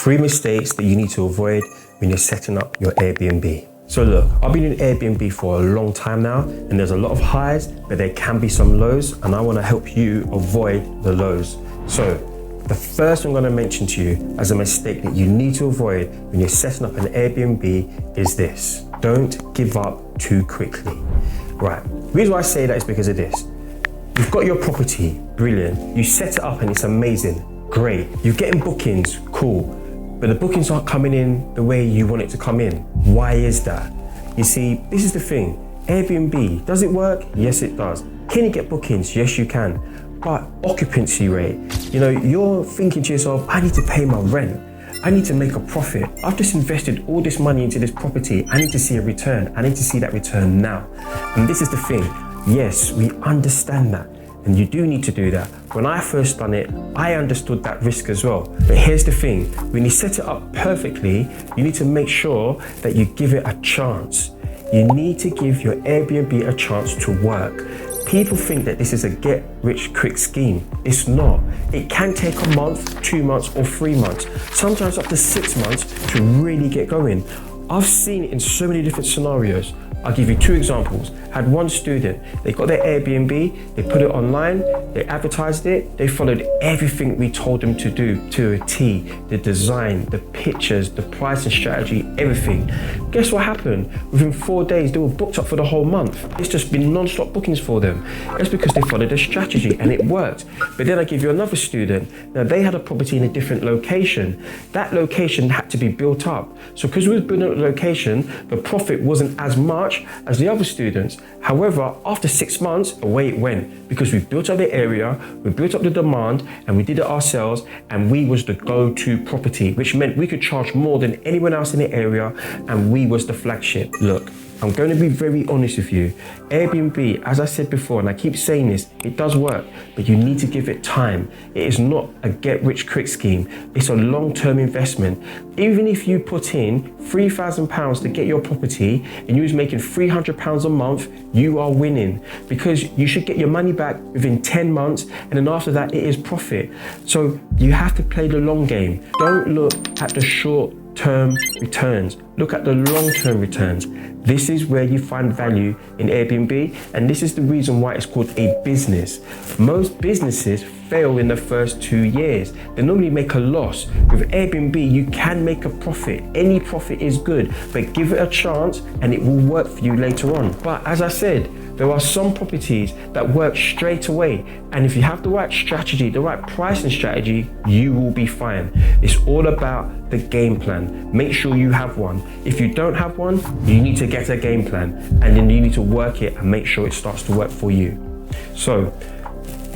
3 mistakes that you need to avoid when you're setting up your Airbnb. So look, I've been in Airbnb for a long time now, and there's a lot of highs, but there can be some lows, and I want to help you avoid the lows. So the first thing I'm going to mention to you as a mistake that you need to avoid when you're setting up an Airbnb is this. Don't give up too quickly. Right, the reason why I say that is because of this. You've got your property, brilliant. You set it up and it's amazing, great. You're getting bookings, cool. But the bookings aren't coming in the way you want it to come in. Why is that? You see, this is the thing. Airbnb, does it work? Yes, it does. Can you get bookings? Yes, you can. But occupancy rate, you're thinking to yourself, I need to pay my rent. I need to make a profit. I've just invested all this money into this property. I need to see a return. I need to see that return now. And this is the thing. Yes, we understand that. And you do need to do that. When I first done it, I understood that risk as well. But here's the thing, when you set it up perfectly, you need to make sure that you give it a chance. You need to give your Airbnb a chance to work. People think that this is a get-rich-quick scheme. It's not. It can take a month, 2 months, or 3 months, sometimes up to 6 months to really get going. I've seen it in so many different scenarios. I'll give you 2 examples. I had one student, they got their Airbnb, they put it online, they advertised it, they followed everything we told them to do to a T, the design, the pictures, the pricing strategy, everything. Guess what happened? Within 4 days, they were booked up for the whole month. It's just been non-stop bookings for them. That's because they followed a strategy and it worked. But then I give you another student. Now they had a property in a different location. That location had to be built up. So because we were building a location, the profit wasn't as much as the other students. However, after 6 months, away it went because we built up the area, we built up the demand, and we did it ourselves, and we was the go-to property, which meant we could charge more than anyone else in the area, and we was the flagship. Look, I'm going to be very honest with you. Airbnb, as I said before, and I keep saying this, it does work, but you need to give it time. It is not a get-rich-quick scheme. It's a long-term investment. Even if you put in £3,000 to get your property and you was making £300 a month, you are winning because you should get your money back within 10 months, and then after that, it is profit. So you have to play the long game. Don't look at the short-term returns. Look at the long-term returns. This is where you find value in Airbnb, and this is the reason why it's called a business. Most businesses fail in the first 2 years. They normally make a loss. With Airbnb, you can make a profit. Any profit is good, but give it a chance and it will work for you later on. But as I said, there are some properties that work straight away, and if you have the right strategy, the right pricing strategy, you will be fine. It's all about the game plan. Make sure you have one. If you don't have one, you need to get a game plan, and then you need to work it and make sure it starts to work for you. So,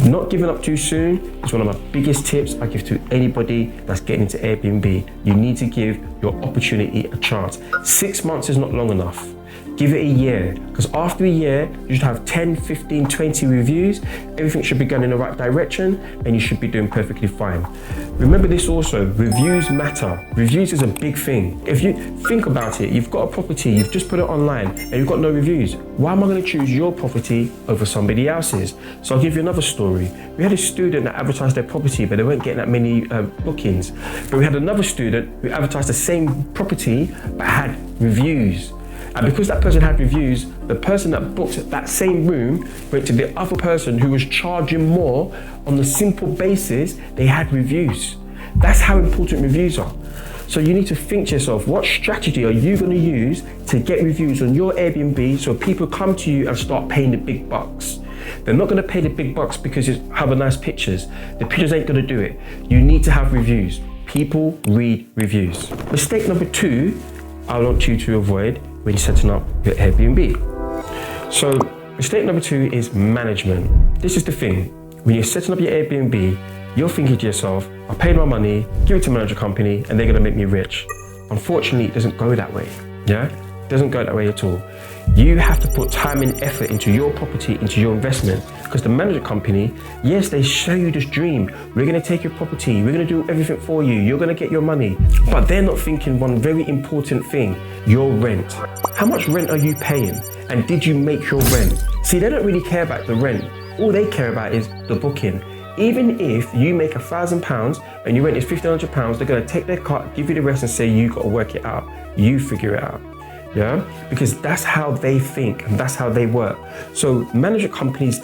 not giving up too soon is one of my biggest tips I give to anybody that's getting into Airbnb. You need to give your opportunity a chance. 6 months is not long enough. Give it a year, because after a year, you should have 10, 15, 20 reviews. Everything should be going in the right direction, and you should be doing perfectly fine. Remember this also, reviews matter. Reviews is a big thing. If you think about it, you've got a property, you've just put it online, and you've got no reviews. Why am I going to choose your property over somebody else's? So I'll give you another story. We had a student that advertised their property, but they weren't getting that many bookings. But we had another student who advertised the same property, but had reviews. And because that person had reviews, the person that booked that same room went to the other person who was charging more on the simple basis they had reviews. That's how important reviews are. So you need to think to yourself, what strategy are you going to use to get reviews on your Airbnb so people come to you and start paying the big bucks? They're not going to pay the big bucks because you have nice pictures. The pictures ain't going to do it. You need to have reviews. People read reviews. Mistake number 2 I want you to avoid when you're setting up your Airbnb. So mistake number 2 is management. This is the thing. When you're setting up your Airbnb, you're thinking to yourself, I paid my money, give it to a manager company, and they're gonna make me rich. Unfortunately, it doesn't go that way. Yeah? It doesn't go that way at all. You have to put time and effort into your property, into your investment, because the manager company, yes, they show you this dream. We're going to take your property. We're going to do everything for you. You're going to get your money. But they're not thinking one very important thing, your rent. How much rent are you paying? And did you make your rent? See, they don't really care about the rent. All they care about is the booking. Even if you make £1,000 and your rent is £1,500, they're going to take their cut, give you the rest and say, you got to work it out. You figure it out. Yeah, because that's how they think and that's how they work. So management companies,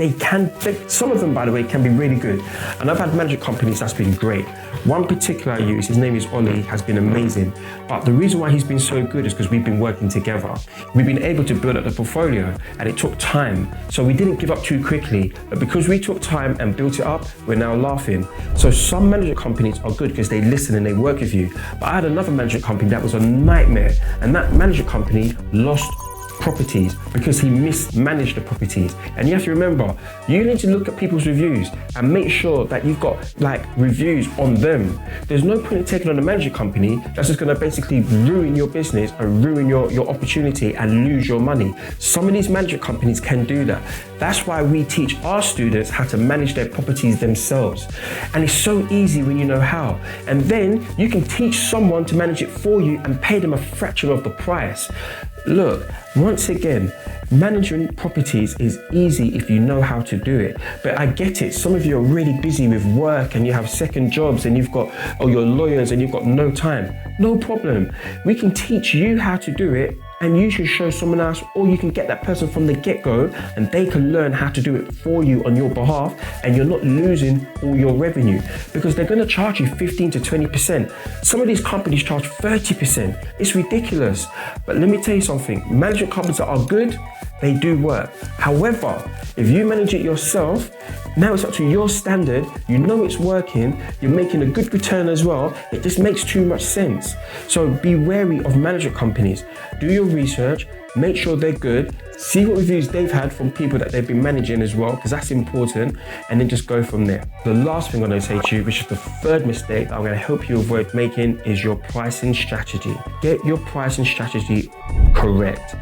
some of them, by the way, can be really good. And I've had management companies that's been great. One particular I use, his name is Ollie, has been amazing. But the reason why he's been so good is because we've been working together. We've been able to build up the portfolio and it took time. So we didn't give up too quickly. But because we took time and built it up, we're now laughing. So some management companies are good because they listen and they work with you. But I had another management company that was a nightmare. And that management company lost properties because he mismanaged the properties. And you have to remember, you need to look at people's reviews and make sure that you've got like reviews on them. There's no point in taking on a management company that's just going to basically ruin your business and ruin your opportunity and lose your money. Some of these management companies can do that. That's why we teach our students how to manage their properties themselves. And it's so easy when you know how. And then you can teach someone to manage it for you and pay them a fraction of the price. Look, once again, managing properties is easy if you know how to do it. But I get it, some of you are really busy with work and you have second jobs and you're lawyers and you've got no time. No problem. We can teach you how to do it and you should show someone else, or you can get that person from the get-go and they can learn how to do it for you on your behalf, and you're not losing all your revenue because they're going to charge you 15 to 20%. Some of these companies charge 30%. It's ridiculous. But let me tell you something, management companies that are good, they do work. However, if you manage it yourself, now it's up to your standard, you know it's working, you're making a good return as well, it just makes too much sense. So be wary of management companies. Do your research, make sure they're good, see what reviews they've had from people that they've been managing as well, because that's important, and then just go from there. The last thing I'm going to say to you, which is the third mistake that I'm going to help you avoid making, is your pricing strategy. Get your pricing strategy correct.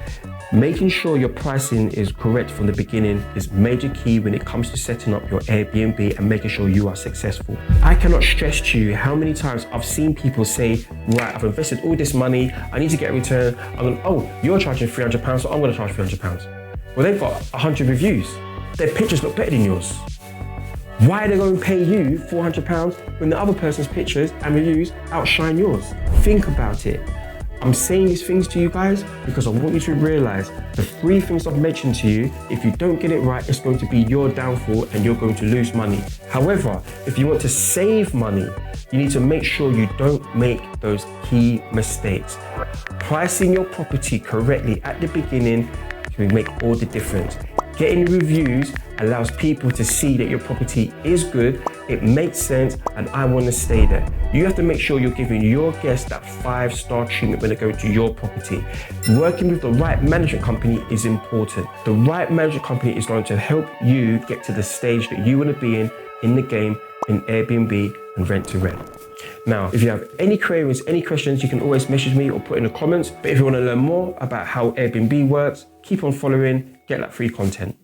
Making sure your pricing is correct from the beginning is major key when it comes to setting up your Airbnb and making sure you are successful. I cannot stress to you how many times I've seen people say, right, I've invested all this money, I need to get a return. Oh, you're charging £300, so I'm going to charge £300. Well, they've got 100 reviews. Their pictures look better than yours. Why are they going to pay you £400 when the other person's pictures and reviews outshine yours? Think about it. I'm saying these things to you guys because I want you to realize the 3 things I've mentioned to you, if you don't get it right, it's going to be your downfall and you're going to lose money. However, if you want to save money, you need to make sure you don't make those key mistakes. Pricing your property correctly at the beginning can make all the difference. Getting reviews allows people to see that your property is good, it makes sense, and I want to stay there. You have to make sure you're giving your guests that 5-star treatment when they go to your property. Working with the right management company is important. The right management company is going to help you get to the stage that you want to be in the game, in Airbnb and rent to rent. Now, if you have any queries, any questions, you can always message me or put in the comments. But if you want to learn more about how Airbnb works, keep on following, get that free content.